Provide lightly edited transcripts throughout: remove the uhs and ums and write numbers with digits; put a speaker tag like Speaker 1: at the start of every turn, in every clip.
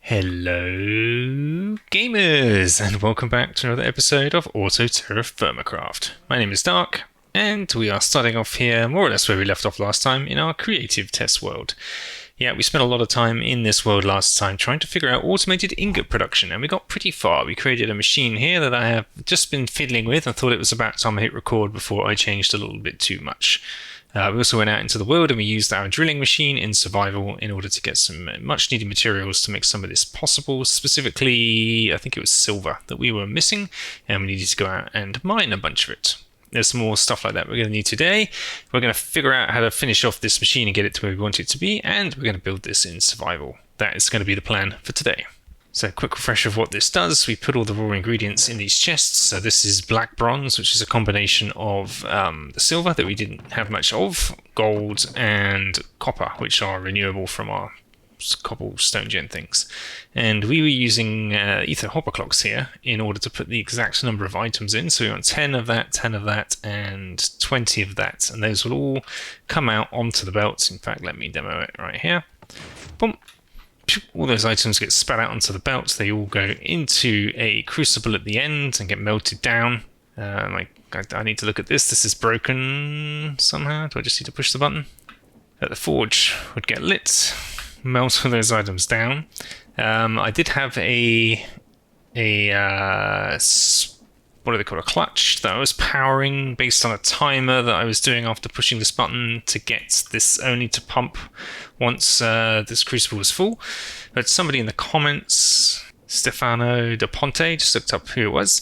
Speaker 1: Hello gamers, and welcome back to another episode of Auto-TerraFirmaCraft. My name is Dark, and we are starting off here more or less where we left off last time in our creative test world. Yeah, we spent a lot of time in this world last time trying to figure out automated ingot production, and we got pretty far. We created a machine here that I have just been fiddling with and thought it was about time I hit record before I changed a little bit too much. We also went out into the world and we used our drilling machine in survival in order to get some much needed materials to make some of this possible. Specifically, I think it was silver that we were missing, and we needed to go out and mine a bunch of it. There's some more stuff like that we're going to need today. We're going to figure out how to finish off this machine and get it to where we want it to be, and we're going to build this in survival. That is going to be the plan for today. So a quick refresher of what this does. We put all the raw ingredients in these chests. So this is black bronze, which is a combination of the silver that we didn't have much of, gold and copper, which are renewable from our cobblestone gen things. And we were using ether hopper clocks here in order to put the exact number of items in. So we want 10 of that, 10 of that, and 20 of that. And those will all come out onto the belt. In fact, let me demo it right here. Boom. All those items get spat out onto the belt. They all go into a crucible at the end and get melted down. I need to look at this. This is broken somehow. Do I just need to push the button? The forge would get lit, melt all those items down. I did have a what do they call, a clutch that I was powering based on a timer that I was doing after pushing this button to get this only to pump once this crucible was full. But somebody in the comments, Stefano De Ponte, just looked up who it was.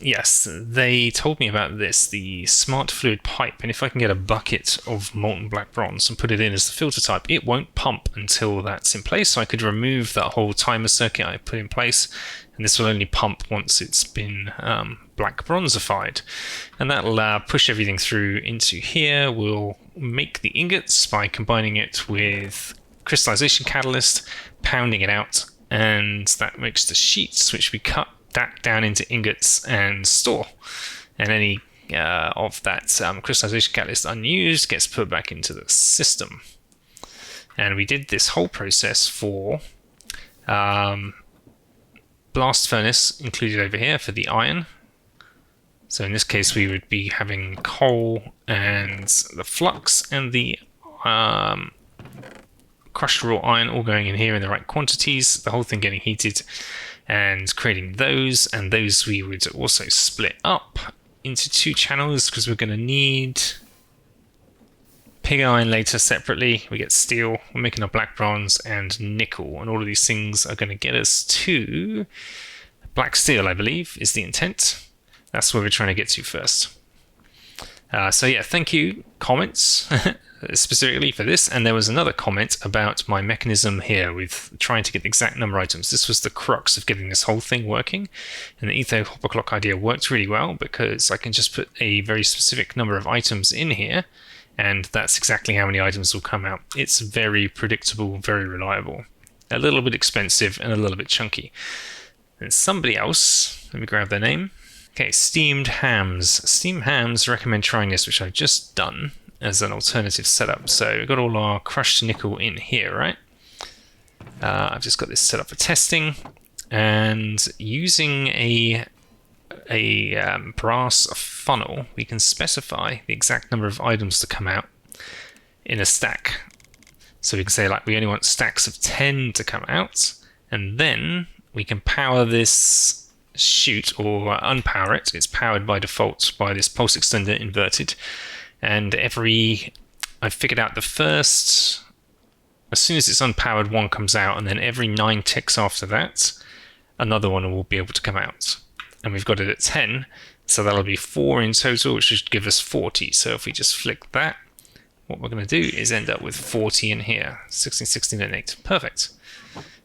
Speaker 1: Yes, they told me about this, the smart fluid pipe, and if I can get a bucket of molten black bronze and put it in as the filter type, it won't pump until that's in place. So I could remove that whole timer circuit I put in place, and this will only pump once it's been black bronzified. And that'll push everything through into here. We'll make the ingots by combining it with Crystallization Catalyst, pounding it out, and that makes the sheets, which we cut that down into ingots and store. And any of that Crystallization Catalyst unused gets put back into the system. And we did this whole process for blast furnace included over here for the iron. So in this case we would be having coal and the flux and the crushed raw iron all going in here in the right quantities, the whole thing getting heated and creating those, and those we would also split up into two channels because we're going to need pig iron later separately. We get steel, we're making our black bronze and nickel, and all of these things are going to get us to black steel, I believe, is the intent. That's where we're trying to get to first. So yeah, thank you, comments, specifically for this. And there was another comment about my mechanism here with trying to get the exact number of items. This was the crux of getting this whole thing working. And the ether hopper clock idea worked really well because I can just put a very specific number of items in here, and that's exactly how many items will come out. It's very predictable, very reliable. A little bit expensive and a little bit chunky. And somebody else, let me grab their name. Okay, Steamed Hams. Steamed Hams recommend trying this, which I've just done as an alternative setup. So we've got all our crushed nickel in here, right? I've just got this set up for testing, and using a brass funnel, we can specify the exact number of items to come out in a stack. So we can say like we only want stacks of 10 to come out, and then we can power this chute or unpower it. It's powered by default by this pulse extender inverted, and I've figured out the first, as soon as it's unpowered, one comes out, and then every 9 ticks after that another one will be able to come out. And we've got it at 10, so that'll be 4 in total, which should give us 40. So if we just flick that, what we're going to do is end up with 40 in here. 16, 16, and 8. Perfect.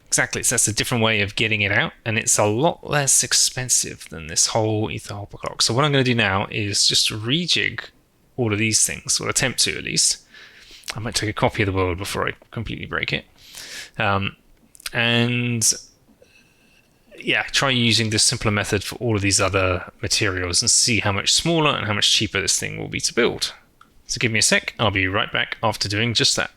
Speaker 1: Exactly, so that's a different way of getting it out, and it's a lot less expensive than this whole ether hopper clock. So what I'm going to do now is just rejig all of these things, or attempt to at least. I might take a copy of the world before I completely break it. And yeah, try using this simpler method for all of these other materials and see how much smaller and how much cheaper this thing will be to build. So give me a sec, I'll be right back after doing just that.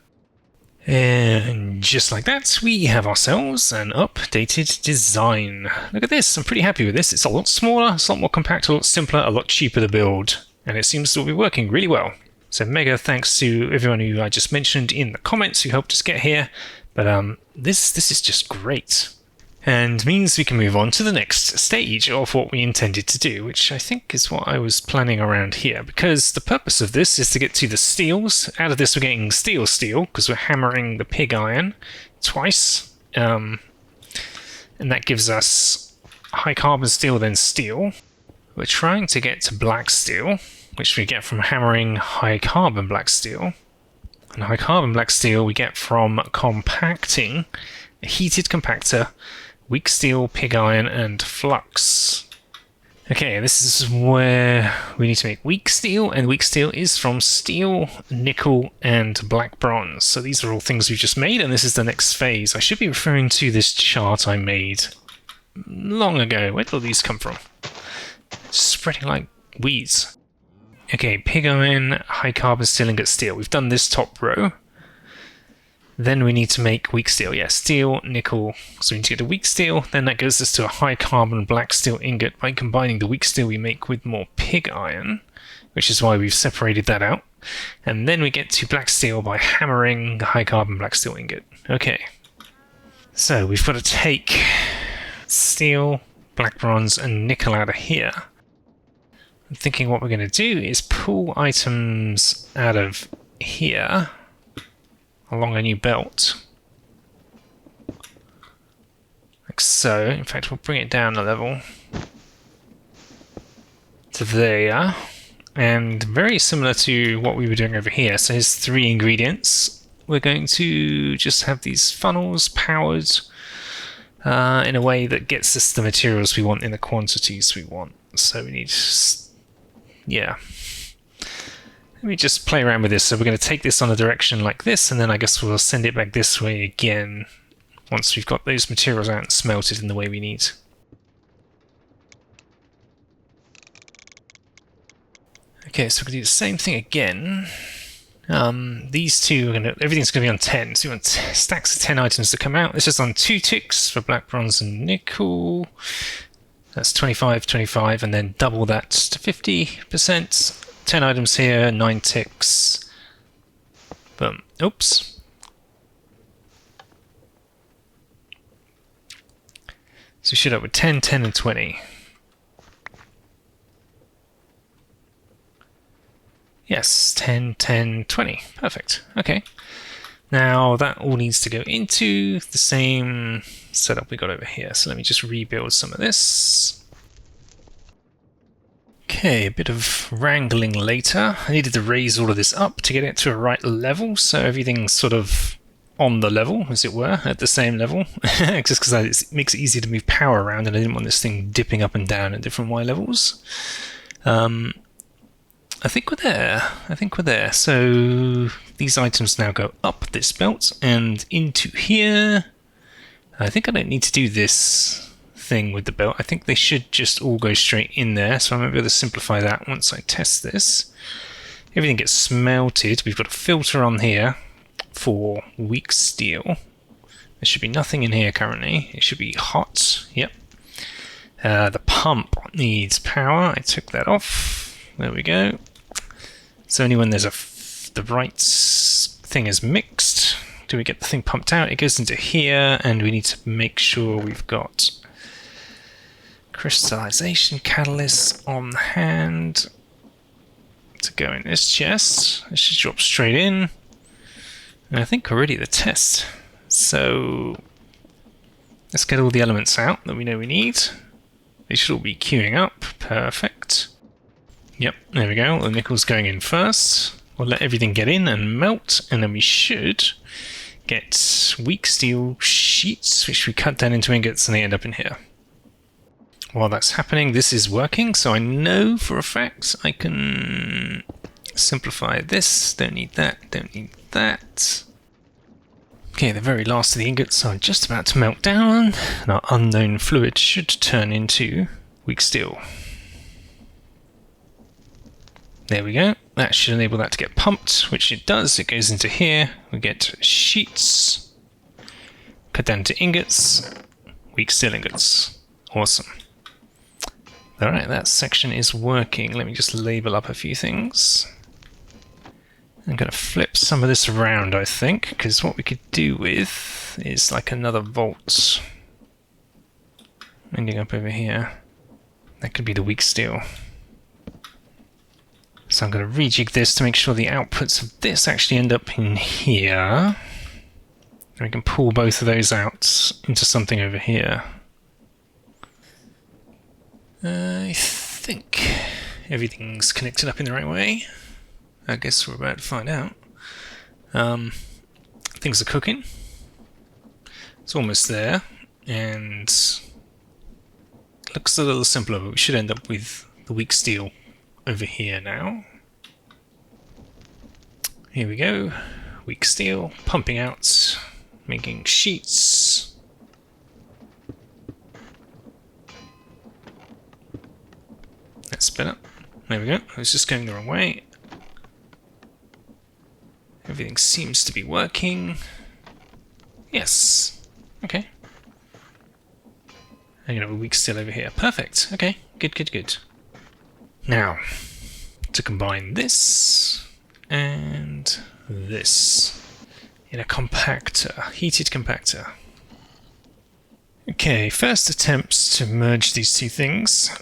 Speaker 1: And just like that, we have ourselves an updated design. Look at this, I'm pretty happy with this. It's a lot smaller, it's a lot more compact, a lot simpler, a lot cheaper to build. And it seems to be working really well. So mega thanks to everyone who I just mentioned in the comments who helped us get here. But this is just great. And means we can move on to the next stage of what we intended to do, which I think is what I was planning around here, because the purpose of this is to get to the steels. Out of this we're getting steel, because we're hammering the pig iron twice, and that gives us high carbon steel, then steel. We're trying to get to black steel, which we get from hammering high carbon black steel. And high carbon black steel we get from compacting a heated compactor, weak steel, pig iron, and flux. Okay, this is where we need to make weak steel, and weak steel is from steel, nickel, and black bronze. So these are all things we've just made, and this is the next phase. I should be referring to this chart I made long ago. Where did all these come from? Spreading like weeds. Okay, pig iron, high carbon steel, ingot steel. We've done this top row. Then we need to make weak steel. Yeah, steel, nickel. So we need to get a weak steel. Then that goes us to a high carbon black steel ingot by combining the weak steel we make with more pig iron, which is why we've separated that out. And then we get to black steel by hammering the high carbon black steel ingot. Okay. So we've got to take steel, black bronze, and nickel out of here. I'm thinking what we're going to do is pull items out of here along a new belt, like so. In fact, we'll bring it down a level to there, and very similar to what we were doing over here. So here's 3 ingredients. We're going to just have these funnels powered in a way that gets us the materials we want in the quantities we want. So we need, yeah. Let me just play around with this. So we're going to take this on a direction like this, and then I guess we'll send it back this way again once we've got those materials out and smelted in the way we need. Okay, so we're going to do the same thing again. These two are everything's going to be on 10. So we want stacks of 10 items to come out. This is on 2 ticks for black, bronze, and nickel. That's 25, 25, and then double that to 50%. 10 items here, 9 ticks. Boom. Oops. So we should up with 10, 10, and 20. Yes, 10, 10, 20. Perfect. Okay. Now that all needs to go into the same setup we got over here. So let me just rebuild some of this. Okay, a bit of wrangling later. I needed to raise all of this up to get it to a right level, so everything's sort of on the level, as it were, at the same level. Just because it makes it easier to move power around, and I didn't want this thing dipping up and down at different Y levels. I think we're there. So these items now go up this belt and into here. I think I don't need to do this thing with the belt. I think they should just all go straight in there, so I might be able to simplify that once I test this. Everything gets smelted. We've got a filter on here for weak steel. There should be nothing in here currently. It should be hot. Yep. The pump needs power. I took that off. There we go. So only when there's the right thing is mixed do we get the thing pumped out. It goes into here, and we need to make sure we've got Crystallization Catalyst on hand to go in this chest. It should drop straight in. And I think we're ready to test. So let's get all the elements out that we know we need. They should all be queuing up. Perfect. Yep, there we go. The nickel's going in first. We'll let everything get in and melt, and then we should get weak steel sheets, which we cut down into ingots, and they end up in here. While that's happening, this is working, so I know for a fact I can simplify this. Don't need that, don't need that. Okay, the very last of the ingots are just about to melt down, and our unknown fluid should turn into weak steel. There we go. that should enable that to get pumped, which it does. It goes into here. We get sheets, cut down to ingots, weak steel ingots. Awesome. Alright, that section is working. Let me just label up a few things. I'm going to flip some of this around, I think, because what we could do with is like another vault ending up over here. That could be the weak steel. So I'm going to rejig this to make sure the outputs of this actually end up in here. And we can pull both of those out into something over here. I think everything's connected up in the right way. I guess we're about to find out. Things are cooking. It's almost there, and looks a little simpler, but we should end up with the weak steel over here now. Here we go. Weak steel, pumping out, making sheets. Let's spin up. There we go. I was just going the wrong way. Everything seems to be working. Yes. Okay. And you know, a weak steel over here. Perfect. Okay. Good, good, good. Now, to combine this and this in a compactor, heated compactor. Okay, first attempts to merge these two things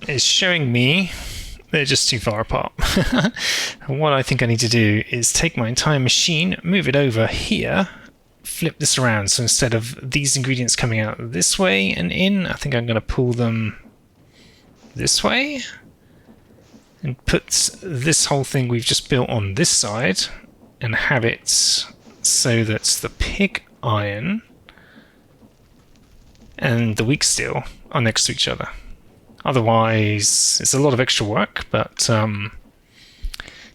Speaker 1: is showing me they're just too far apart. And what I think I need to do is take my entire machine, move it over here, flip this around. So instead of these ingredients coming out this way and in, I think I'm going to pull them this way and put this whole thing we've just built on this side and have it so that the pig iron and the weak steel are next to each other. Otherwise, it's a lot of extra work, but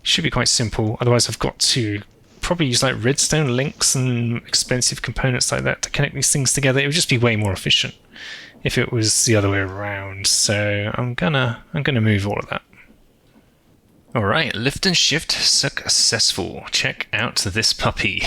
Speaker 1: should be quite simple. Otherwise, I've got to probably use like redstone links and expensive components like that to connect these things together. It would just be way more efficient if it was the other way around. So I'm gonna move all of that. Alright, lift and shift successful. Check out this puppy.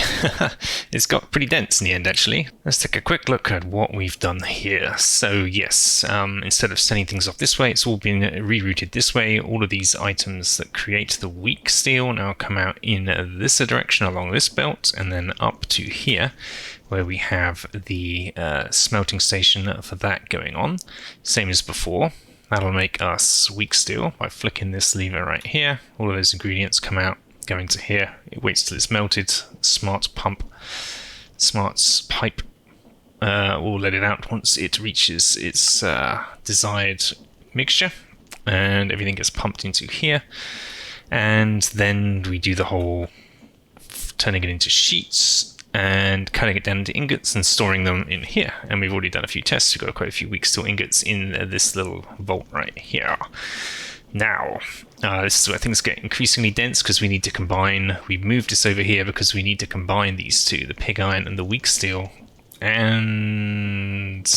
Speaker 1: It's got pretty dense in the end, actually. Let's take a quick look at what we've done here. So yes, instead of sending things off this way, it's all been rerouted this way. All of these items that create the weak steel now come out in this direction along this belt, and then up to here, where we have the smelting station for that going on. Same as before. That'll make us weak steel by flicking this lever right here. All of those ingredients come out, go into here. It waits till it's melted. Smart pipe will let it out once it reaches its desired mixture, and everything gets pumped into here. And then we do the whole turning it into sheets and cutting it down into ingots and storing them in here. And we've already done a few tests. We've got quite a few weak steel ingots in this little vault right here. Now, this is where things get increasingly dense because we need to combine. We moved this over here because we need to combine these two, the pig iron and the weak steel, and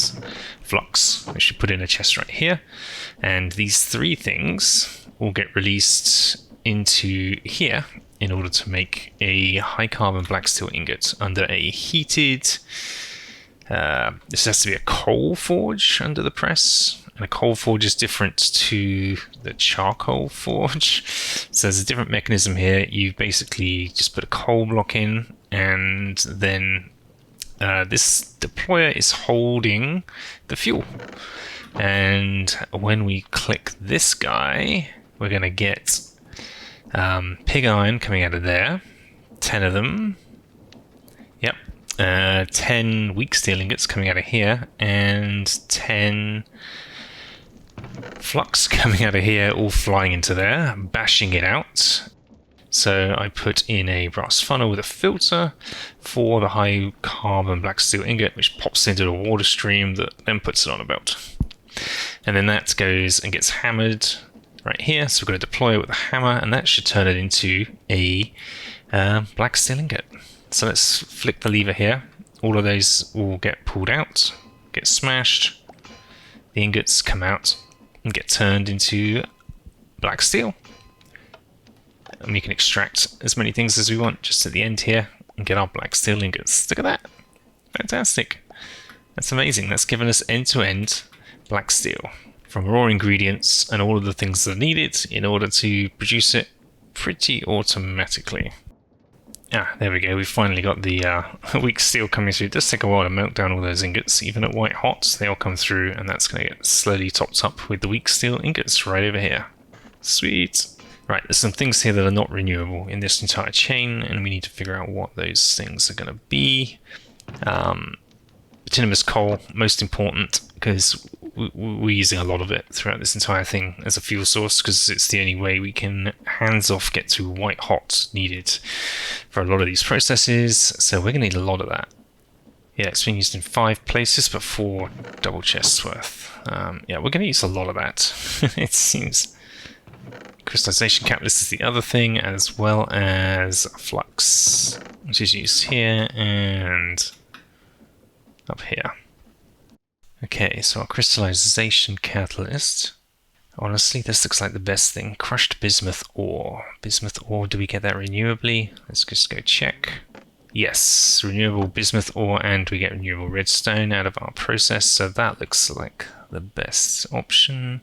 Speaker 1: flux. We should put in a chest right here. And these three things will get released into here in order to make a high carbon black steel ingot under a heated, this has to be a coal forge under the press, and a coal forge is different to the charcoal forge. So there's a different mechanism here. You basically just put a coal block in, and then this deployer is holding the fuel. And when we click this guy, we're going to get pig iron coming out of there, 10 of them, yep, 10 weak steel ingots coming out of here, and 10 flux coming out of here, all flying into there, bashing it out. So I put in a brass funnel with a filter for the high carbon black steel ingot, which pops into the water stream that then puts it on a belt. And then that goes and gets hammered right here, so we're going to deploy it with a hammer, and that should turn it into a black steel ingot. So let's flick the lever here. All of those will get pulled out, get smashed. The ingots come out and get turned into black steel. and we can extract as many things as we want just at the end here and get our black steel ingots. Look at that. Fantastic. That's amazing. That's given us end-to-end black steel from raw ingredients and all of the things that are needed in order to produce it pretty automatically. Ah, there we go. We've finally got the weak steel coming through. It does take a while to melt down all those ingots. Even at white hot, they all come through, and that's going to get slowly topped up with the weak steel ingots right over here. Sweet. Right, there's some things here that are not renewable in this entire chain, and we need to figure out what those things are going to be. Bituminous coal, most important, because we're using a lot of it throughout this entire thing as a fuel source, because it's the only way we can hands-off get to white hot needed for a lot of these processes, so we're going to need a lot of that. Yeah, it's been used in 5 places, but 4 double chests worth. Yeah, we're going to use a lot of that, it seems. Crystallization Catalyst is the other thing, as well as flux, which is used here and up here. Okay, so our Crystallization Catalyst. Honestly, this looks like the best thing. Crushed bismuth ore. Bismuth ore, do we get that renewably? Let's just go check. Yes, renewable bismuth ore, and we get renewable redstone out of our process, so that looks like the best option.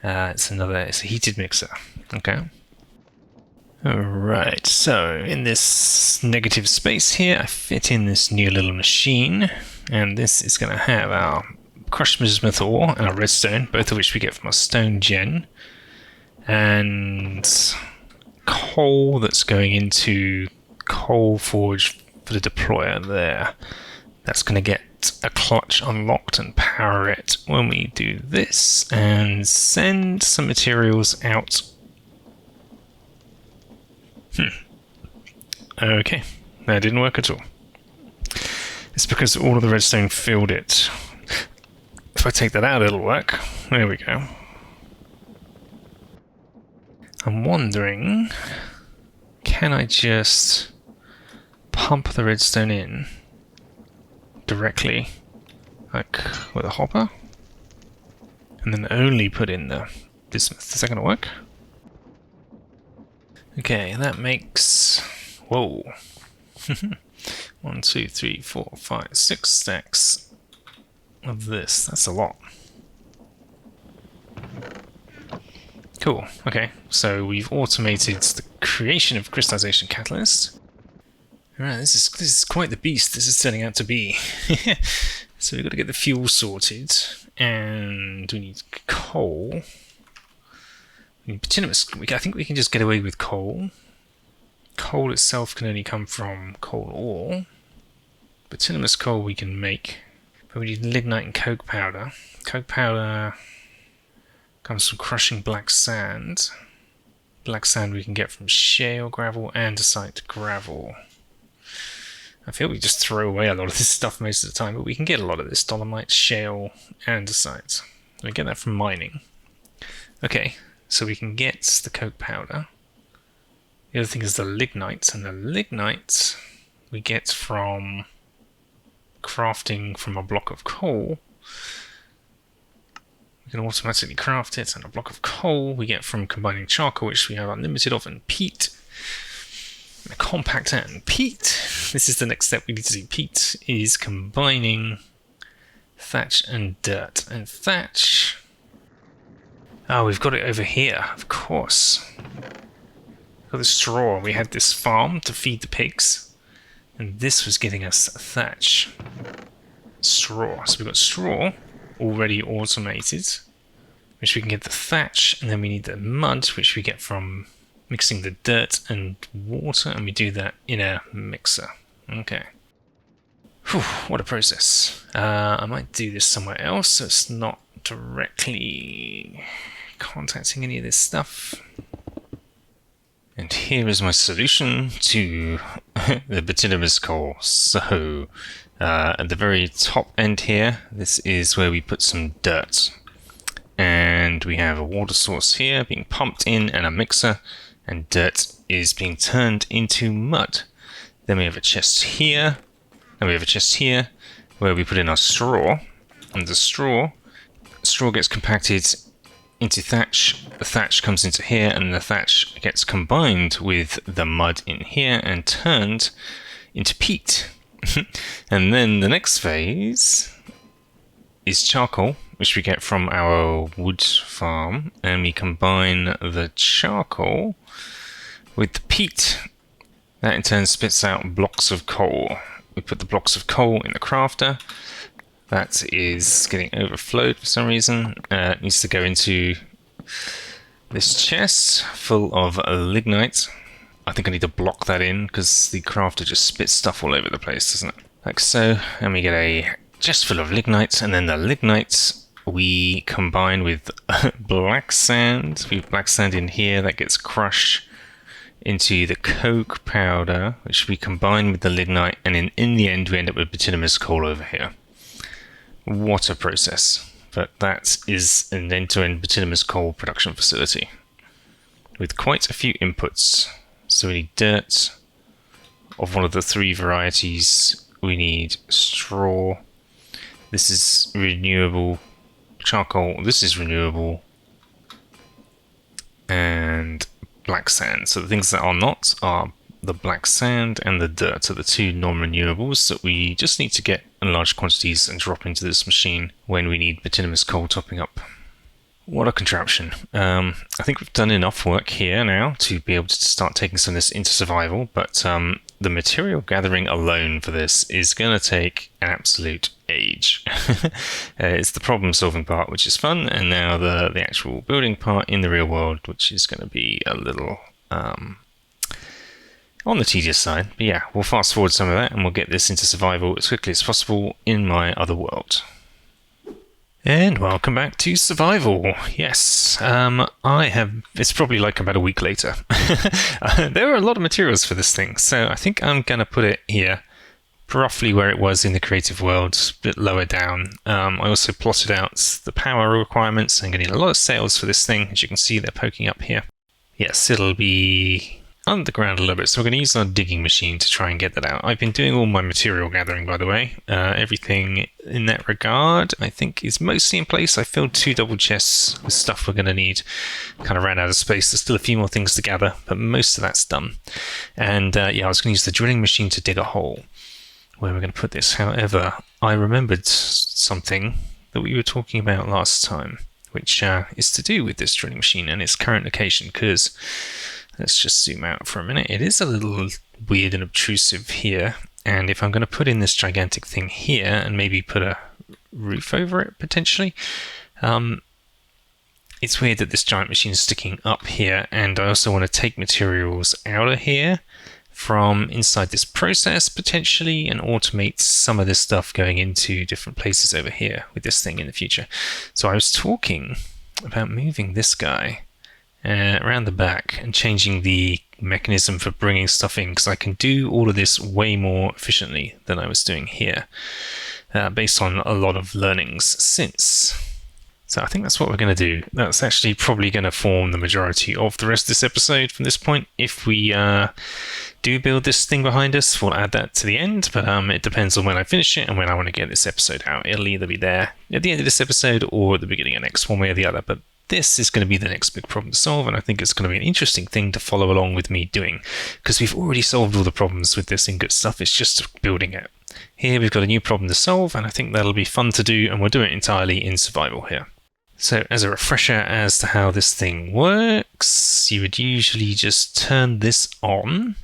Speaker 1: It's a heated mixer. Okay. Alright, so in this negative space here, I fit in this new little machine, and this is going to have our crushed bismuth ore and our redstone, both of which we get from our stone gen, and coal that's going into coal forge for the deployer there. That's going to get a clutch unlocked and power it when we do this, and send some materials out. Okay, that didn't work at all. It's because all of the redstone filled it. If I take that out, it'll work. There we go. I'm wondering, can I just pump the redstone in directly, like with a hopper, and then only put in the bismuth? Is that going to work? Okay, that makes, whoa, 1, 2, 3, 4, 5, 6 stacks of this. That's a lot. Cool. Okay, so we've automated the creation of Crystallization Catalyst. Alright, this is quite the beast this is turning out to be. So we've got to get the fuel sorted, and we need coal. We need bituminous. I think we can just get away with coal. Coal itself can only come from coal ore. Bituminous coal we can make, but we need lignite and coke powder. Coke powder comes from crushing black sand. Black sand we can get from shale gravel, andesite gravel. I feel we just throw away a lot of this stuff most of the time, but we can get a lot of this dolomite, shale, andesite. We get that from mining. Okay, so we can get the coke powder. The other thing is the lignite, and the lignite we get from crafting from a block of coal. We can automatically craft it, and a block of coal we get from combining charcoal, which we have unlimited of, and peat. And a compactor and peat. This is the next step we need to do. Peat is combining thatch and dirt. And thatch... oh, we've got it over here, of course. We've got the straw. We had this farm to feed the pigs, and this was getting us thatch. Straw. So we've got straw already automated, which we can get the thatch, and then we need the mud, which we get from mixing the dirt and water, and we do that in a mixer. Okay. Whew, what a process. I might do this somewhere else, so it's not directly contacting any of this stuff. And here is my solution to the bituminous coal. So, at the very top end here, this is where we put some dirt. And we have a water source here being pumped in and a mixer, and dirt is being turned into mud. Then we have a chest here, and we have a chest here where we put in our straw, and the straw gets compacted into thatch, the thatch comes into here, and the thatch gets combined with the mud in here and turned into peat. And then the next phase is charcoal, which we get from our wood farm, and we combine the charcoal with the peat. That in turn spits out blocks of coal. We put the blocks of coal in the crafter. That is getting overflowed for some reason. It needs to go into this chest full of lignite. I think I need to block that in because the crafter just spits stuff all over the place, doesn't it? Like so. And we get a chest full of lignite, and then the lignite we combine with black sand. We have black sand in here that gets crushed into the coke powder, which we combine with the lignite, and in the end we end up with bituminous coal over here. What a process. But that is an end-to-end bituminous coal production facility with quite a few inputs. So we need dirt of one of the 3 varieties. We need straw. This is renewable. Charcoal. This is renewable. And black sand. So the things that are not are the black sand and the dirt are the 2 non-renewables that we just need to get in large quantities and drop into this machine when we need bituminous coal topping up. What a contraption. I think we've done enough work here now to be able to start taking some of this into survival, but the material gathering alone for this is going to take an absolute age. It's the problem solving part, which is fun, and now the actual building part in the real world, which is going to be a little on the tedious side. But yeah, we'll fast forward some of that and we'll get this into survival as quickly as possible in my other world. And welcome back to survival. Yes, it's probably like about a week later. There are a lot of materials for this thing, so I think I'm going to put it here, roughly where it was in the creative world, a bit lower down. I also plotted out the power requirements. I'm getting a lot of sails for this thing. As you can see, they're poking up here. Yes, it'll be underground a little bit, so we're going to use our digging machine to try and get that out. I've been doing all my material gathering, by the way. Everything in that regard I think is mostly in place. I filled 2 double chests with stuff we're going to need. Kind of ran out of space. There's still a few more things to gather, but most of that's done. And yeah, I was going to use the drilling machine to dig a hole where we're going to put this. However, I remembered something that we were talking about last time, which is to do with this drilling machine and its current location, because let's just zoom out for a minute. It is a little weird and obtrusive here, and if I'm going to put in this gigantic thing here and maybe put a roof over it potentially, it's weird that this giant machine is sticking up here, and I also want to take materials out of here from inside this process potentially and automate some of this stuff going into different places over here with this thing in the future. So I was talking about moving this guy around the back and changing the mechanism for bringing stuff in, because I can do all of this way more efficiently than I was doing here, based on a lot of learnings since. So I think that's what we're going to do. That's actually probably going to form the majority of the rest of this episode from this point. If we do build this thing behind us, we'll add that to the end, but it depends on when I finish it and when I want to get this episode out. It'll either be there at the end of this episode or at the beginning of next, one way or the other, but this is going to be the next big problem to solve, and I think it's going to be an interesting thing to follow along with me doing, because we've already solved all the problems with this ingot stuff. It's just building it. Here we've got a new problem to solve, and I think that'll be fun to do, and we'll do it entirely in survival here. So as a refresher as to how this thing works, you would usually just turn this on.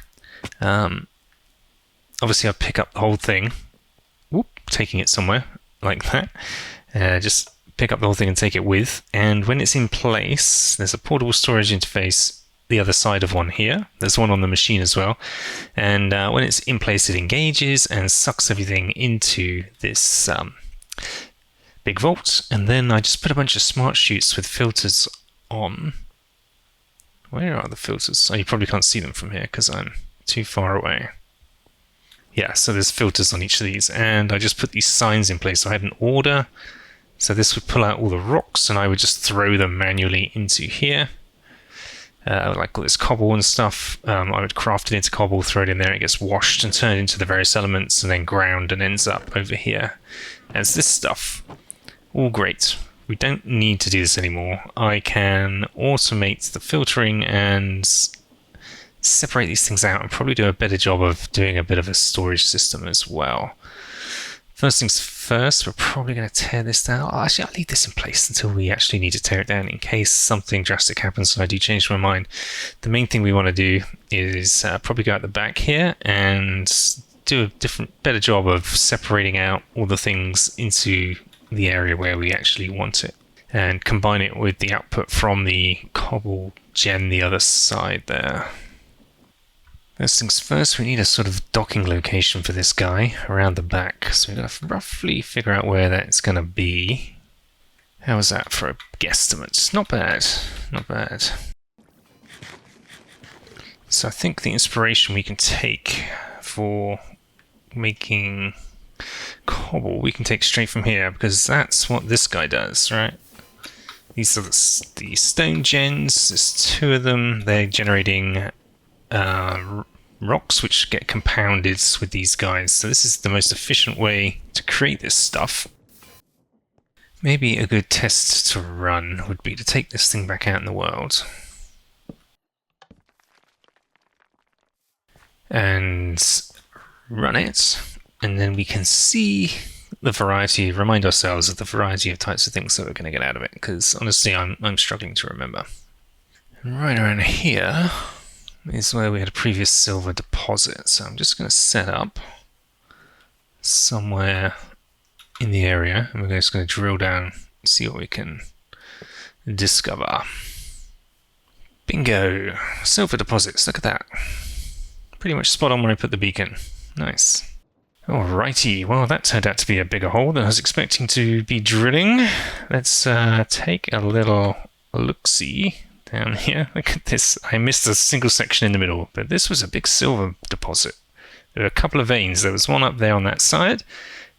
Speaker 1: Obviously I pick up the whole thing, taking it somewhere like that. Just pick up the whole thing and take it with, and when it's in place, there's a portable storage interface the other side of one here. There's one on the machine as well, and when it's in place it engages and sucks everything into this big vault, and then I just put a bunch of smart chutes with filters on. Where are the filters? Oh, you probably can't see them from here because I'm too far away. Yeah, so there's filters on each of these, and I just put these signs in place. So I had an order. So this would pull out all the rocks, and I would just throw them manually into here. Like all this cobble and stuff. I would craft it into cobble, throw it in there, it gets washed and turned into the various elements, and then ground and ends up over here as this stuff. All great. we don't need to do this anymore. I can automate the filtering and separate these things out and probably do a better job of doing a bit of a storage system as well. First things first, we're probably going to tear this down. Actually, I'll leave this in place until we actually need to tear it down in case something drastic happens and I do change my mind. The main thing we want to do is probably go out the back here and do a better job of separating out all the things into the area where we actually want it and combine it with the output from the cobble gen the other side there. First things first, we need a sort of docking location for this guy around the back. So we're going to roughly figure out where that's going to be. How is that for a guesstimate? Not bad, not bad. So I think the inspiration we can take for making cobble, we can take straight from here because that's what this guy does, right? These are the stone gens. There's 2 of them. They're generating rocks which get compounded with these guys. So this is the most efficient way to create this stuff. Maybe a good test to run would be to take this thing back out in the world and run it, and then we can see the variety, remind ourselves of the variety of types of things that we're going to get out of it, because honestly I'm struggling to remember. And right around here is where we had a previous silver deposit, so I'm just going to set up somewhere in the area and we're just going to drill down and see what we can discover. Bingo! Silver deposits, look at that. Pretty much spot on where I put the beacon. Nice. Alrighty, well that turned out to be a bigger hole than I was expecting to be drilling. Let's take a little look-see down here. Look at this. I missed a single section in the middle, but this was a big silver deposit. There were a couple of veins. There was one up there on that side,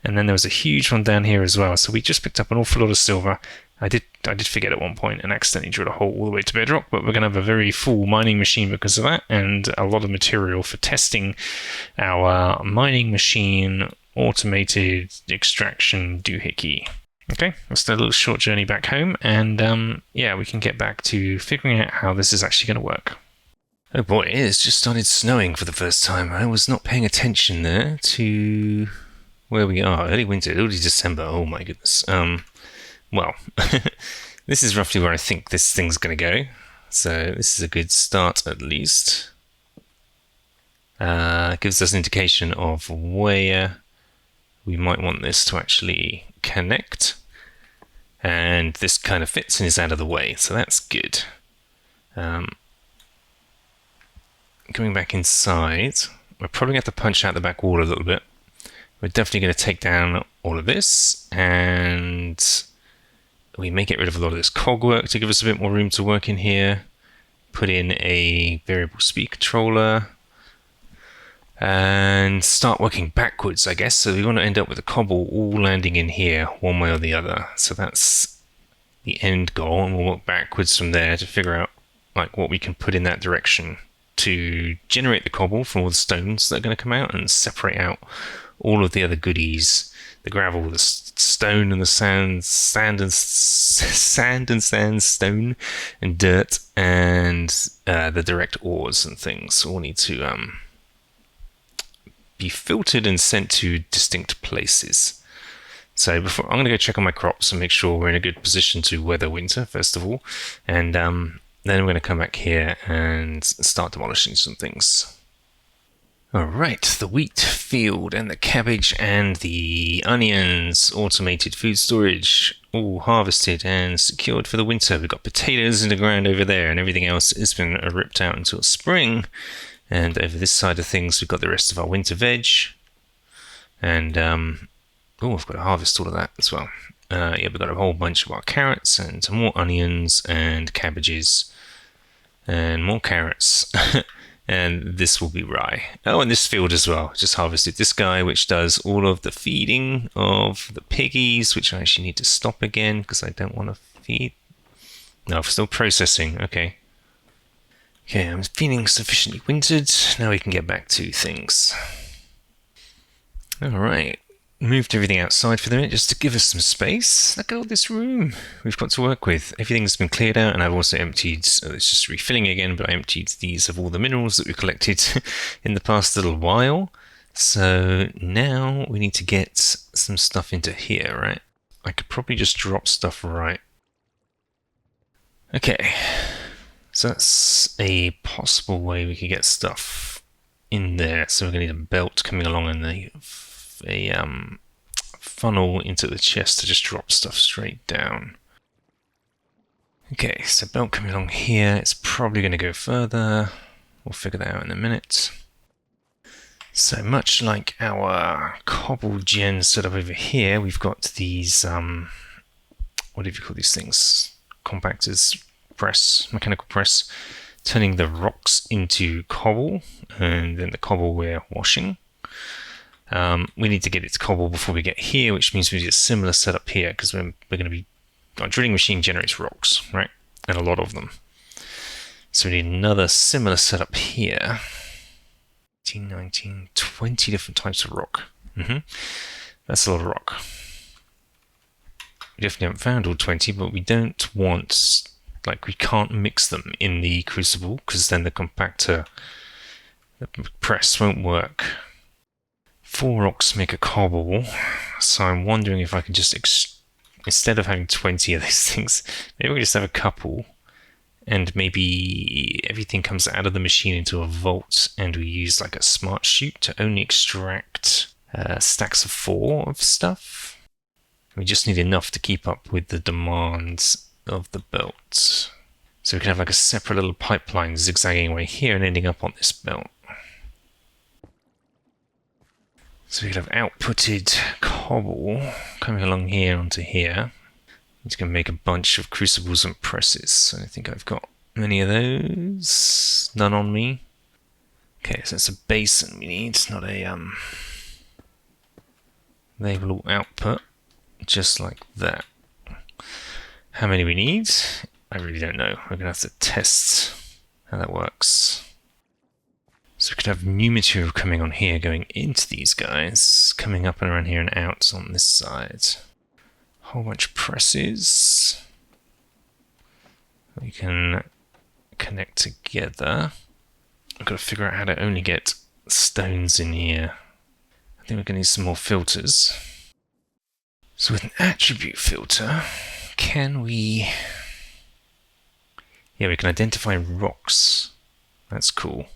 Speaker 1: and then there was a huge one down here as well. So we just picked up an awful lot of silver. I did forget at one point and accidentally drilled a hole all the way to bedrock, but we're going to have a very full mining machine because of that, and a lot of material for testing our mining machine automated extraction doohickey. Okay, let's do a little short journey back home, and yeah, we can get back to figuring out how this is actually going to work. Oh boy, it has just started snowing for the first time. I was not paying attention there to where we are. Early winter, early December. Oh my goodness. Well, this is roughly where I think this thing's going to go. So this is a good start at least. Gives us an indication of where we might want this to actually connect. And this kind of fits and is out of the way, so that's good. Coming back inside, we're probably going to have to punch out the back wall a little bit. We're definitely going to take down all of this, and we may get rid of a lot of this cog work to give us a bit more room to work in here. Put in a variable speed controller and start working backwards, I guess. So we want to end up with a cobble all landing in here one way or the other. So that's the end goal, and we'll work backwards from there to figure out like what we can put in that direction to generate the cobble from all the stones that are going to come out and separate out all of the other goodies, the gravel, the stone and the sand and sandstone and dirt, and the direct ores and things all need to be filtered and sent to distinct places. So before, I'm going to go check on my crops and make sure we're in a good position to weather winter first of all, and then we're going to come back here and start demolishing some things. Alright, the wheat field and the cabbage and the onions, automated food storage, all harvested and secured for the winter. We've got potatoes in the ground over there, and everything else has been ripped out until spring. And over this side of things, we've got the rest of our winter veg. And, I've got to harvest all of that as well. Yeah, we've got a whole bunch of our carrots and more onions and cabbages and more carrots. And this will be rye. Oh, and this field as well. Just harvested this guy, which does all of the feeding of the piggies, which I actually need to stop again because I don't want to feed. No, I'm still processing. Okay. Okay, I'm feeling sufficiently wintered. Now we can get back to things. Alright. moved everything outside for the minute just to give us some space. Look at all this room we've got to work with. Everything's been cleared out, and I've also emptied, it's just refilling again, but I emptied these of all the minerals that we collected in the past little while. So now we need to get some stuff into here, right? I could probably just drop stuff right. Okay, so that's a possible way we could get stuff in there. So we're going to need a belt coming along and a funnel into the chest to just drop stuff straight down. Okay, so belt coming along here. It's probably going to go further. We'll figure that out in a minute. So much like our cobble gen set up over here, we've got these, what do you call these things? Compactors, press, mechanical press, turning the rocks into cobble, and then the cobble we're washing. We need to get it to cobble before we get here, which means we need a similar setup here, because we're going to be, our drilling machine generates rocks, right? And a lot of them. So we need another similar setup here. 18, 19, 20 different types of rock. That's a lot of rock. We definitely haven't found all 20, but we don't want, like, we can't mix them in the crucible, because then the compactor, the press won't work. 4 rocks make a cobble, so I'm wondering if I can just, instead of having 20 of these things, maybe we just have a couple, and maybe everything comes out of the machine into a vault, and we use like a smart chute to only extract stacks of 4 of stuff. We just need enough to keep up with the demands of the belt. So we can have like a separate little pipeline zigzagging away here and ending up on this belt. So we could have outputted cobble coming along here onto here. It's going to make a bunch of crucibles and presses. I don't think I've got many of those. None on me. Okay, so it's a basin we need, not a they will all output just like that. How many we need? I really don't know. We're going to have to test how that works. So we could have new material coming on here, going into these guys, coming up and around here and out on this side. Whole bunch of presses we can connect together. I've got to figure out how to only get stones in here. I think we're going to need some more filters. So with an attribute filter, can we... Yeah, we can identify rocks. That's cool.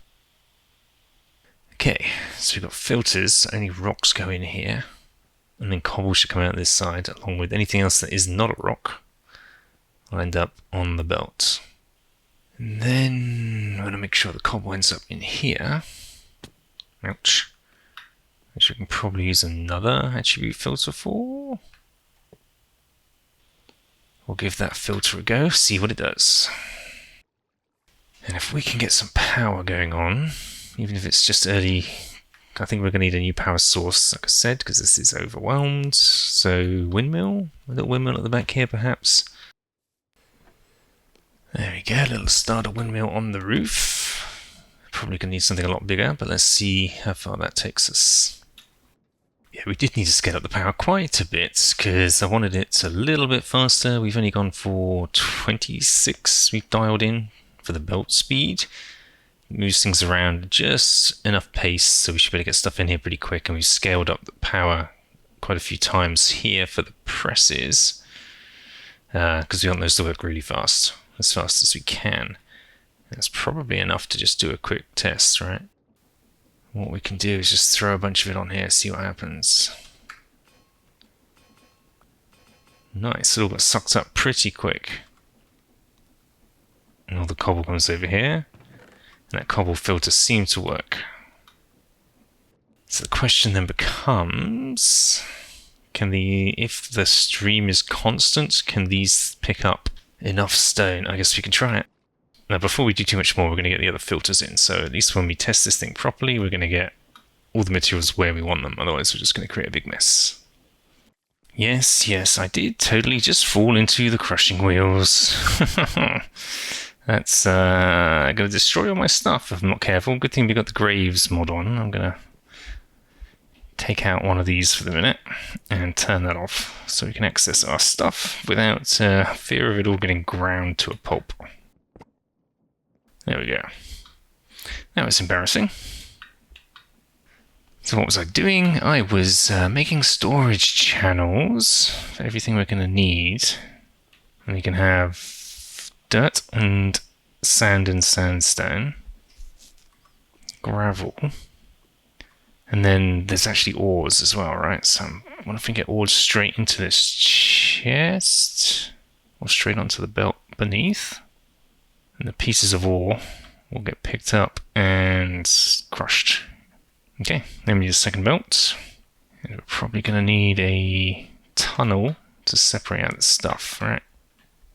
Speaker 1: Okay, so we've got filters, only rocks go in here. And then cobble should come out this side, along with anything else that is not a rock. Will end up on the belt. And then I want to make sure the cobble ends up in here. Ouch. Which we can probably use another attribute filter for. We'll give that filter a go, see what it does. And if we can get some power going on, even if it's just early, I think we're going to need a new power source, like I said, because this is overwhelmed. So windmill, a little windmill at the back here perhaps. There we go, a little starter windmill on the roof. Probably going to need something a lot bigger, but let's see how far that takes us. Yeah, we did need to scale up the power quite a bit, because I wanted it a little bit faster. We've only gone for 26, we've dialed in for the belt speed. Moves things around just enough pace, so we should be able to get stuff in here pretty quick, and we've scaled up the power quite a few times here for the presses, because we want those to work really fast as we can. That's probably enough to just do a quick test, right? What we can do is just throw a bunch of it on here, see what happens. Nice, it all got sucked up pretty quick. And all the cobble comes over here. And that cobble filter seemed to work. So the question then becomes, if the stream is constant, can these pick up enough stone? I guess we can try it. Now before we do too much more, we're going to get the other filters in. So at least when we test this thing properly, we're going to get all the materials where we want them. Otherwise we're just going to create a big mess. Yes, I did totally just fall into the crushing wheels. That's going to destroy all my stuff if I'm not careful. Good thing we got the graves mod on. I'm going to take out one of these for the minute and turn that off so we can access our stuff without fear of it all getting ground to a pulp. There we go. That was embarrassing. So what was I doing? I was making storage channels for everything we're going to need. And we can have dirt and sand and sandstone, gravel, and then there's actually ores as well, right? So I wonder if we can get ores straight into this chest or straight onto the belt beneath. And the pieces of ore will get picked up and crushed. Okay, then we need a second belt. And we're probably going to need a tunnel to separate out the stuff, right?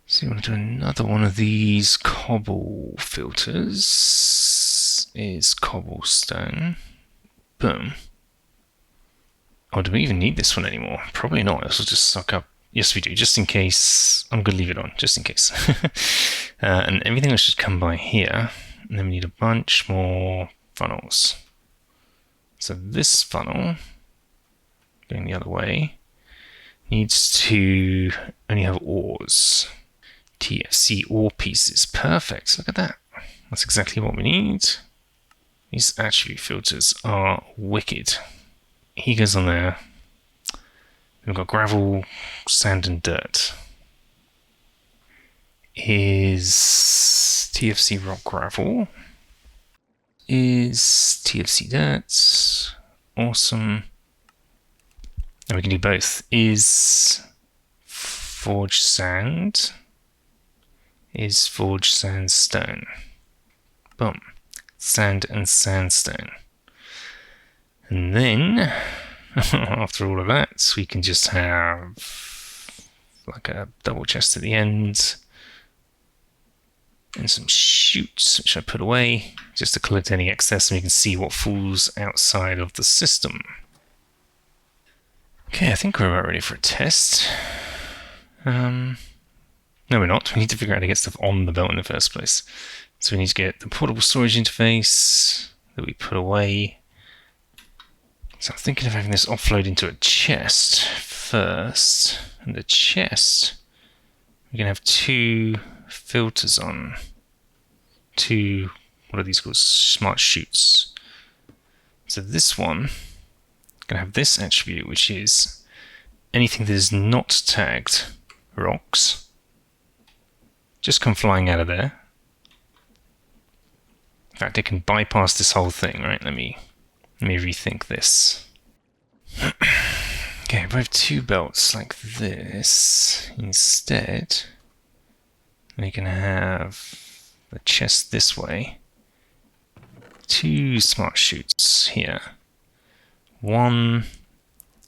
Speaker 1: So you want to do another one of these cobble filters. Is cobblestone. Boom. Oh, do we even need this one anymore? Probably not. This will just suck up. Yes, we do, just in case. I'm going to leave it on, just in case. And everything else should come by here. And then we need a bunch more funnels. So this funnel, going the other way, needs to only have ores. TFC ore pieces. Perfect. Look at that. That's exactly what we need. These attribute filters are wicked. He goes on there. We've got gravel, sand, and dirt. Is TFC rock gravel? Is TFC dirt? Awesome. And we can do both. Is forged sand? Is forged sandstone? Boom. Sand and sandstone. And then, after all of that, we can just have like a double chest at the end. And some chutes, which I put away, just to collect any excess, and we can see what falls outside of the system. Okay, I think we're about ready for a test. No, we're not. We need to figure out how to get stuff on the belt in the first place. So we need to get the portable storage interface that we put away. So I'm thinking of having this offload into a chest first. And the chest, we're going to have two filters on. Two, what are these called? Smart chutes. So this one, going to have this attribute, which is anything that is not tagged rocks. Just come flying out of there. In fact, it can bypass this whole thing, right? Let me rethink this. Okay, if I have two belts like this, instead, we can have the chest this way. Two smart chutes here. One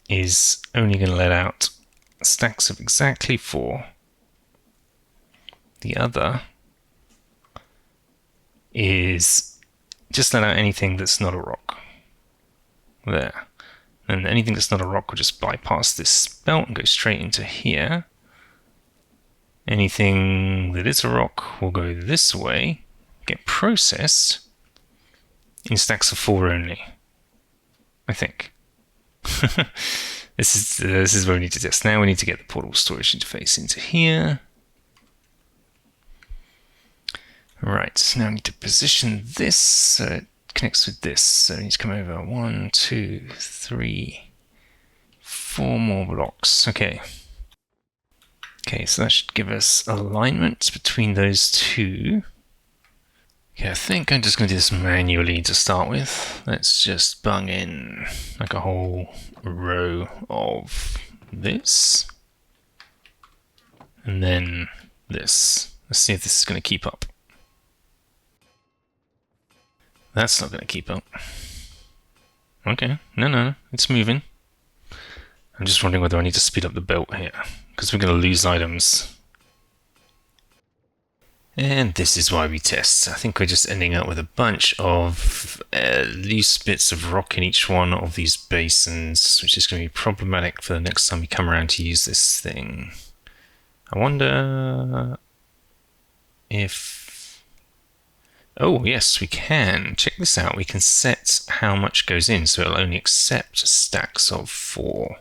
Speaker 1: is only going to let out stacks of exactly 4. The other is just let out anything that's not a rock. There. And anything that's not a rock will just bypass this belt and go straight into here. Anything that is a rock will go this way, get processed in stacks of 4 only. I think. This is where we need to test. Now we need to get the portable storage interface into here. Right, now I need to position this so it connects with this. So we need to come over 1, 2, 3, 4 more blocks. Okay. Okay, so that should give us alignment between those two. Okay, I think I'm just going to do this manually to start with. Let's just bung in like a whole row of this. And then this. Let's see if this is going to keep up. That's not going to keep up. Okay, no, it's moving. I'm just wondering whether I need to speed up the belt here, because we're going to lose items. And this is why we test. I think we're just ending up with a bunch of loose bits of rock in each one of these basins, which is going to be problematic for the next time we come around to use this thing. I wonder if... Oh, yes, we can. Check this out. We can set how much goes in, so it'll only accept stacks of 4.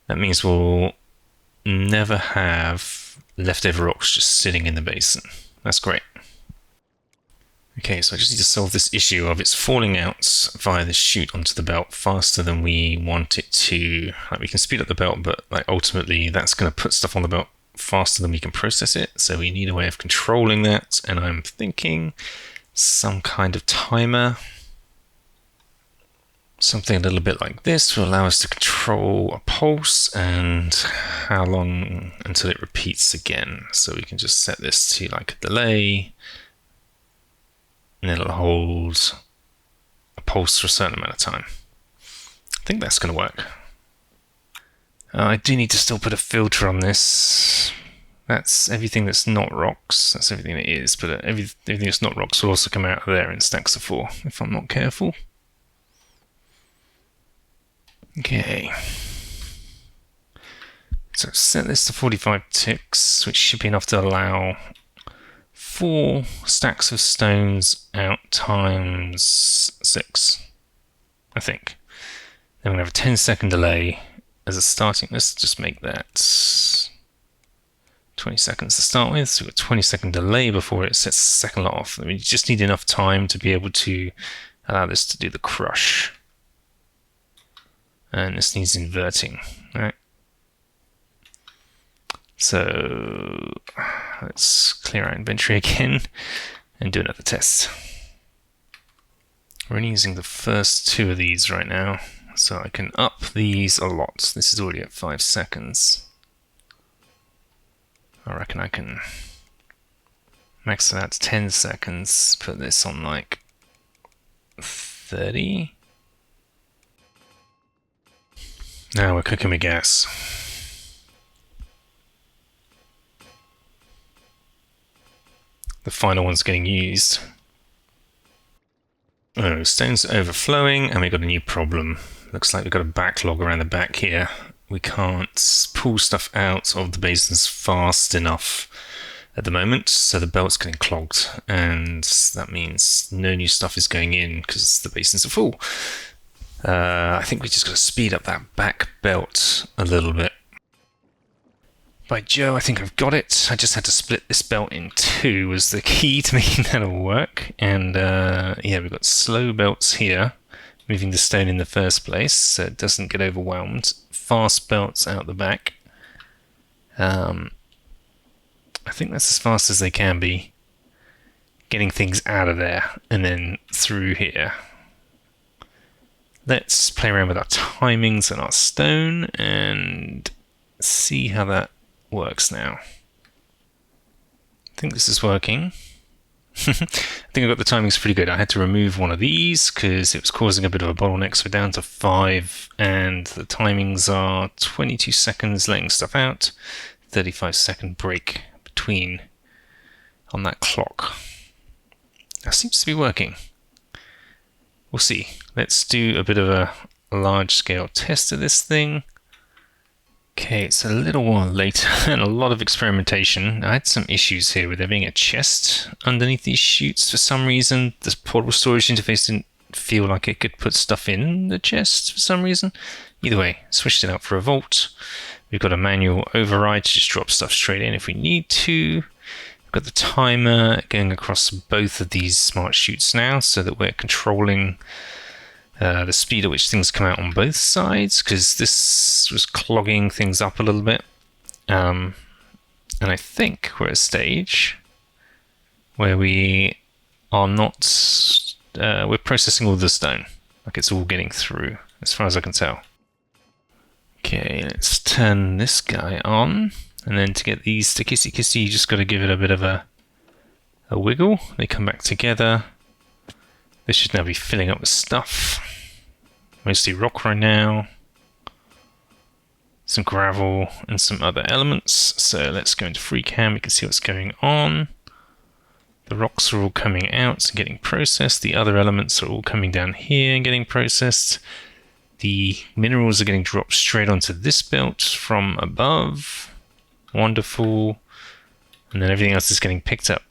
Speaker 1: That means we'll never have leftover rocks just sitting in the basin. That's great. Okay, so I just need to solve this issue of it's falling out via the chute onto the belt faster than we want it to. Like, we can speed up the belt, but like ultimately that's going to put stuff on the belt faster than we can process it. So we need a way of controlling that, and I'm thinking some kind of timer. Something a little bit like this will allow us to control a pulse and how long until it repeats again. So we can just set this to like a delay, and it'll hold a pulse for a certain amount of time. I think that's going to work. I do need to still put a filter on this. That's everything that's not rocks. That's everything that is, but everything that's not rocks will also come out of there in stacks of 4 if I'm not careful. Okay. So set this to 45 ticks, which should be enough to allow 4 stacks of stones out times 6, I think. Then we're going to have a 10-second delay as a starting. Let's just make that 20 seconds to start with. So we've got a 20-second delay before it sets the second lot off. We just need enough time to be able to allow this to do the crush. And this needs inverting, right? So let's clear our inventory again and do another test. We're only using the first 2 of these right now, so I can up these a lot. This is already at 5 seconds. I reckon I can max it out to 10 seconds, put this on like 30. Now we're cooking with gas. The final one's getting used. Oh, stones are overflowing, and we've got a new problem. Looks like we've got a backlog around the back here. We can't pull stuff out of the basins fast enough at the moment, so the belt's getting clogged, and that means no new stuff is going in because the basins are full. I think we just got to speed up that back belt a little bit. By Joe, I think I've got it. I just had to split this belt in 2 was the key to making that all work. And yeah, we've got slow belts here, moving the stone in the first place so it doesn't get overwhelmed. Fast belts out the back. I think that's as fast as they can be. Getting things out of there and then through here. Let's play around with our timings and our stone and see how that works now. I think this is working. I think I got the timings pretty good. I had to remove one of these because it was causing a bit of a bottleneck, so we're down to 5, and the timings are 22 seconds letting stuff out, 35-second break between on that clock. That seems to be working. We'll see. Let's do a bit of a large-scale test of this thing. Okay, it's a little while later and a lot of experimentation. I had some issues here with there being a chest underneath these chutes for some reason. This portable storage interface didn't feel like it could put stuff in the chest for some reason. Either way, switched it out for a vault. We've got a manual override to just drop stuff straight in if we need to. We've got the timer going across both of these smart chutes now so that we're controlling the speed at which things come out on both sides, because this was clogging things up a little bit. And I think we're at a stage where we are not, we're processing all the stone, like it's all getting through, as far as I can tell. Okay, let's turn this guy on, and then to get these to kissy, you just got to give it a bit of a wiggle. They come back together. This should now be filling up with stuff. Mostly rock right now. Some gravel and some other elements. So let's go into FreeCam. We can see what's going on. The rocks are all coming out and getting processed. The other elements are all coming down here and getting processed. The minerals are getting dropped straight onto this belt from above. Wonderful. And then everything else is getting picked up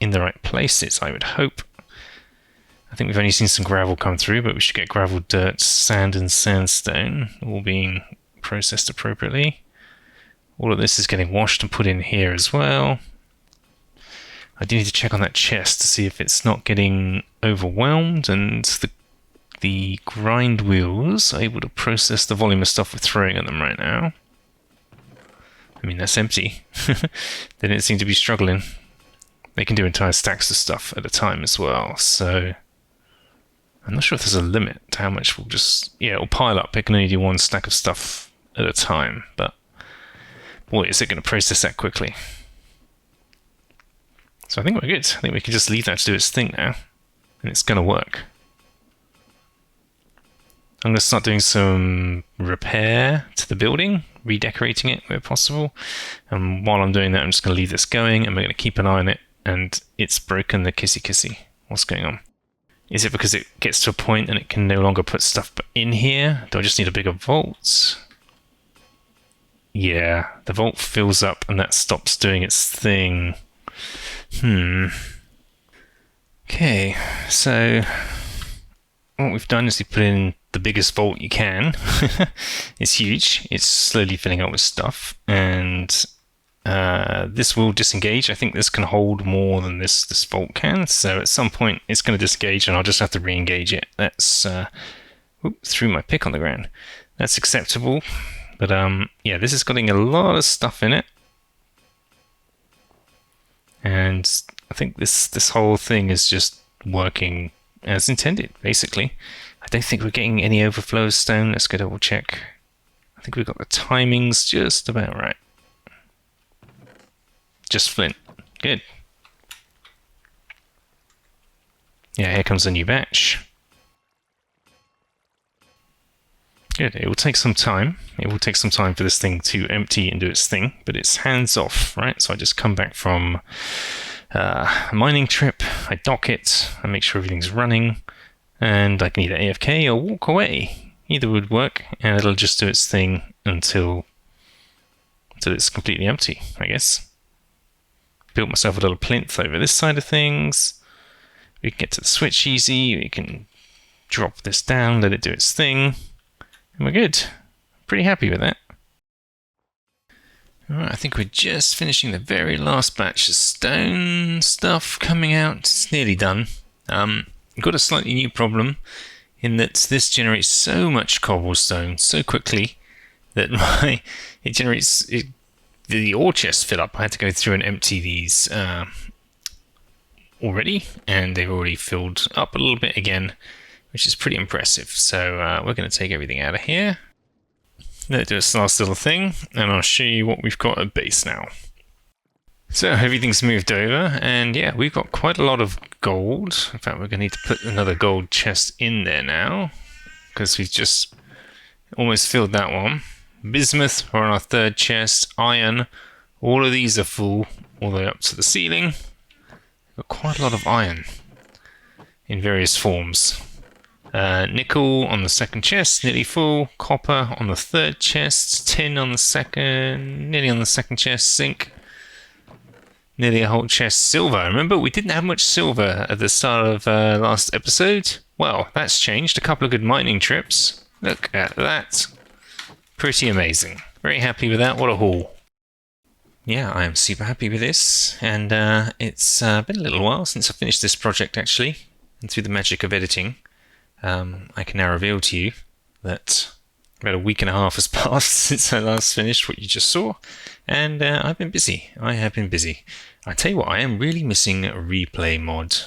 Speaker 1: in the right places, I would hope. I think we've only seen some gravel come through, but we should get gravel, dirt, sand and sandstone all being processed appropriately. All of this is getting washed and put in here as well. I do need to check on that chest to see if it's not getting overwhelmed and the grind wheels are able to process the volume of stuff we're throwing at them right now. I mean, that's empty. They don't seem to be struggling. They can do entire stacks of stuff at a time as well, so I'm not sure if there's a limit to how much we'll just... Yeah, it'll pile up. It can only do one stack of stuff at a time, but boy, is it going to process that quickly. So I think we're good. I think we can just leave that to do its thing now, and it's going to work. I'm going to start doing some repair to the building, redecorating it where possible. And while I'm doing that, I'm just going to leave this going, and we're going to keep an eye on it. And it's broken the kissy. What's going on? Is it because it gets to a point and it can no longer put stuff in here? Do I just need a bigger vault? Yeah, the vault fills up and that stops doing its thing. Okay, so what we've done is we put in the biggest vault you can. It's huge. It's slowly filling up with stuff, and this will disengage. I think this can hold more than this vault can, so at some point it's going to disengage and I'll just have to re-engage it. That's threw my pick on the ground. That's acceptable, but yeah, this is getting a lot of stuff in it, and I think this whole thing is just working as intended, basically. I don't think we're getting any overflow of stone. Let's go double check. I think we've got the timings just about right. Just flint. Good. Yeah, here comes a new batch. Good. It will take some time. It will take some time for this thing to empty and do its thing, but it's hands off, right? So I just come back from a mining trip, I dock it, I make sure everything's running, and I can either AFK or walk away. Either would work, and it'll just do its thing until it's completely empty, I guess. Built myself a little plinth over this side of things. We can get to the switch easy, we can drop this down, let it do its thing, and we're good. Pretty happy with that. Alright, I think we're just finishing the very last batch of stone stuff coming out. It's nearly done. We've got a slightly new problem in that this generates so much cobblestone so quickly that the ore chests fill up. I had to go through and empty these already, and they've already filled up a little bit again, which is pretty impressive. So we're going to take everything out of here. Let's do this last little thing, and I'll show you what we've got at base now. So everything's moved over, and yeah, we've got quite a lot of gold. In fact, we're going to need to put another gold chest in there now, because we've just almost filled that one. Bismuth, we're on our third chest. Iron, all of these are full, all the way up to the ceiling. We've got quite a lot of iron in various forms. Nickel on the second chest, nearly full. Copper on the third chest. Tin on the second, nearly on the second chest. Zinc, nearly a whole chest. Silver, remember we didn't have much silver at the start of last episode? Well, that's changed. A couple of good mining trips. Look at that. Pretty amazing. Very happy with that. What a haul. Yeah, I am super happy with this, and it's been a little while since I finished this project actually, and through the magic of editing, I can now reveal to you that about a week and a half has passed since I last finished what you just saw, and I've been busy. I have been busy. I tell you what, I am really missing a replay mod,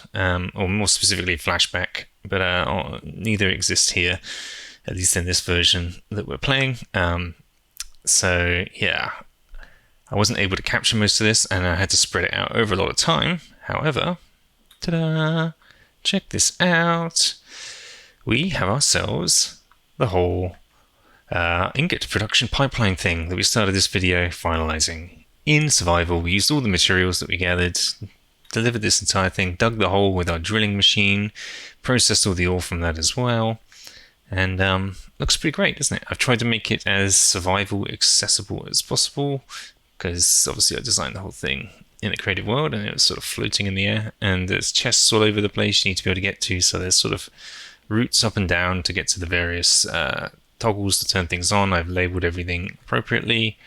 Speaker 1: or more specifically flashback, but neither exists here, at least in this version that we're playing. So yeah, I wasn't able to capture most of this, and I had to spread it out over a lot of time. However, ta-da! Check this out. We have ourselves the whole ingot production pipeline thing that we started this video finalizing. In survival, we used all the materials that we gathered, delivered this entire thing, dug the hole with our drilling machine, processed all the ore from that as well, and looks pretty great, doesn't it? I've tried to make it as survival accessible as possible, because obviously I designed the whole thing in the creative world, and it was sort of floating in the air, and there's chests all over the place you need to be able to get to, so there's sort of routes up and down to get to the various toggles to turn things on. I've labeled everything appropriately,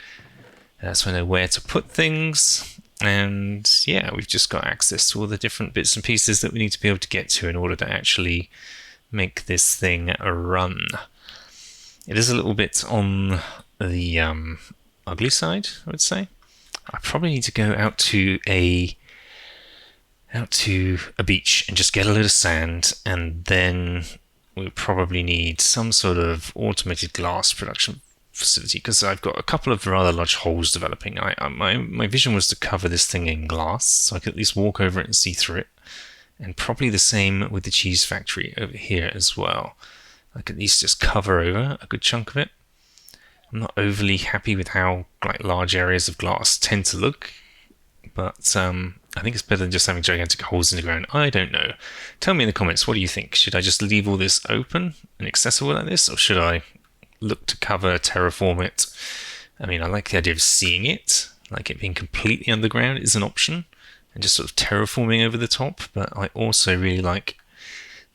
Speaker 1: so I know where to put things, and yeah, we've just got access to all the different bits and pieces that we need to be able to get to in order to actually make this thing run. It is a little bit on the ugly side, I would say. I probably need to go out to a beach and just get a load of sand, and then we'll probably need some sort of automated glass production facility, because I've got a couple of rather large holes developing. My vision was to cover this thing in glass so I could at least walk over it and see through it, and probably the same with the cheese factory over here as well. I could at least just cover over a good chunk of it. I'm not overly happy with how large areas of glass tend to look, but I think it's better than just having gigantic holes in the ground. I don't know. Tell me in the comments, what do you think? Should I just leave all this open and accessible like this, or should I look to cover, terraform it? I mean, I like the idea of seeing it, like it being completely underground is an option, and just sort of terraforming over the top, but I also really like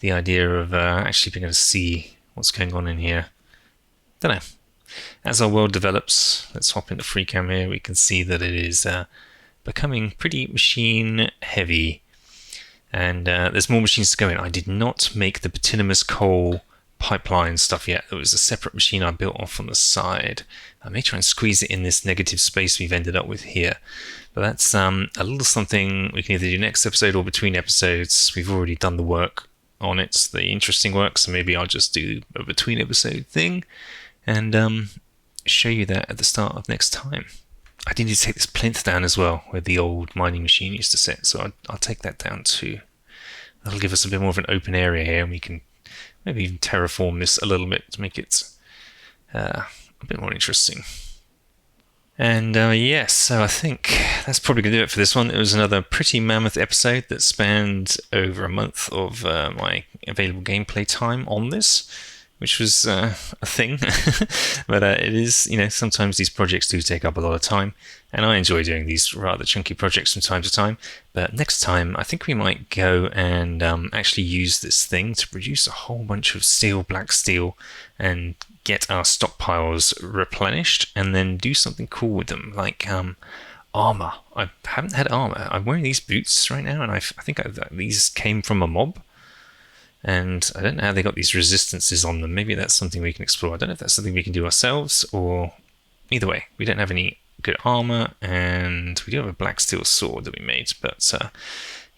Speaker 1: the idea of actually being able to see what's going on in here. Don't know. As our world develops, let's hop into FreeCam here, we can see that it is becoming pretty machine heavy, and there's more machines to go in. I did not make the bituminous coal pipeline stuff yet. There was a separate machine I built off on the side. I may try and squeeze it in this negative space we've ended up with here, but that's a little something we can either do next episode or between episodes. We've already done the work on it, the interesting work, so maybe I'll just do a between episode thing and show you that at the start of next time. I do need to take this plinth down as well, where the old mining machine used to sit, so I'll take that down too. That'll give us a bit more of an open area here, and we can maybe even terraform this a little bit to make it a bit more interesting. And yes, so I think that's probably going to do it for this one. It was another pretty mammoth episode that spanned over a month of my available gameplay time on this, which was a thing. But it is, sometimes these projects do take up a lot of time, and I enjoy doing these rather chunky projects from time to time. But next time, I think we might go and actually use this thing to produce a whole bunch of steel, black steel, and get our stockpiles replenished, and then do something cool with them, like armor. I haven't had armor. I'm wearing these boots right now, and I think these came from a mob. And I don't know how they got these resistances on them. Maybe that's something we can explore. I don't know if that's something we can do ourselves, or either way, we don't have any good armor, and we do have a black steel sword that we made. But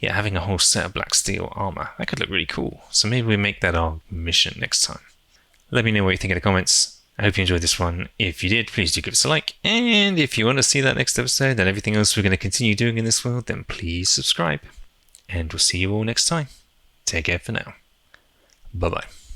Speaker 1: yeah, having a whole set of black steel armor, that could look really cool. So maybe we make that our mission next time. Let me know what you think in the comments. I hope you enjoyed this one. If you did, please do give us a like. And if you want to see that next episode and everything else we're going to continue doing in this world, then please subscribe. And we'll see you all next time. Take care for now. Bye-bye.